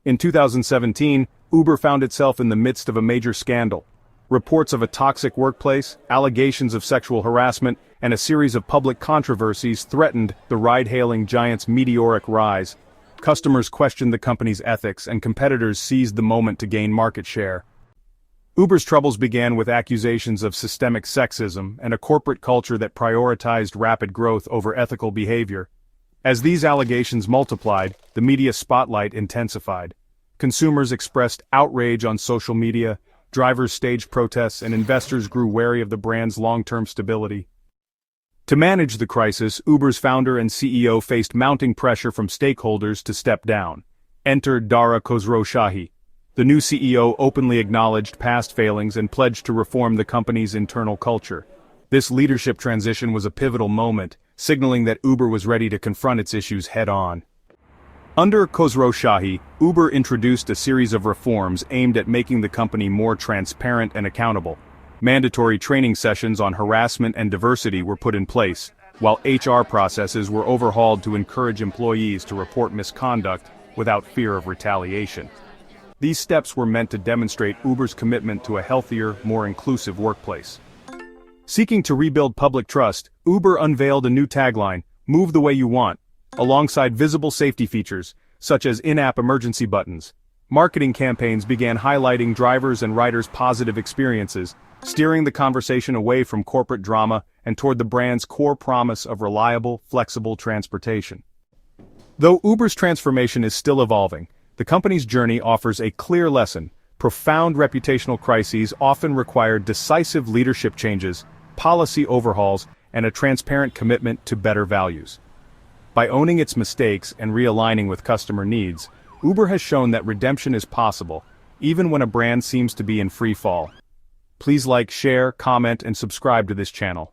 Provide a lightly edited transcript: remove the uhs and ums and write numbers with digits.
In 2017, Uber found itself in the midst of a major scandal. Reports of a toxic workplace, allegations of sexual harassment, and a series of public controversies threatened the ride-hailing giant's meteoric rise. Customers questioned the company's ethics, and competitors seized the moment to gain market share. Uber's troubles began with accusations of systemic sexism and a corporate culture that prioritized rapid growth over ethical behavior. As these allegations multiplied, the media spotlight intensified. Consumers expressed outrage on social media, drivers staged protests, and investors grew wary of the brand's long-term stability. To manage the crisis, Uber's founder and CEO faced mounting pressure from stakeholders to step down. Enter Dara Khosrowshahi. The new CEO openly acknowledged past failings and pledged to reform the company's internal culture. This leadership transition was a pivotal moment, signaling that Uber was ready to confront its issues head-on. Under Khosrowshahi, Uber introduced a series of reforms aimed at making the company more transparent and accountable. Mandatory training sessions on harassment and diversity were put in place, while HR processes were overhauled to encourage employees to report misconduct without fear of retaliation. These steps were meant to demonstrate Uber's commitment to a healthier, more inclusive workplace. Seeking to rebuild public trust, Uber unveiled a new tagline, "Move the way you want," alongside visible safety features, such as in-app emergency buttons. Marketing campaigns began highlighting drivers' and riders' positive experiences, steering the conversation away from corporate drama and toward the brand's core promise of reliable, flexible transportation. Though Uber's transformation is still evolving, the company's journey offers a clear lesson. Profound reputational crises often require decisive leadership changes, policy overhauls, and a transparent commitment to better values. By owning its mistakes and realigning with customer needs, Uber has shown that redemption is possible, even when a brand seems to be in free fall. Please like, share, comment, and subscribe to this channel.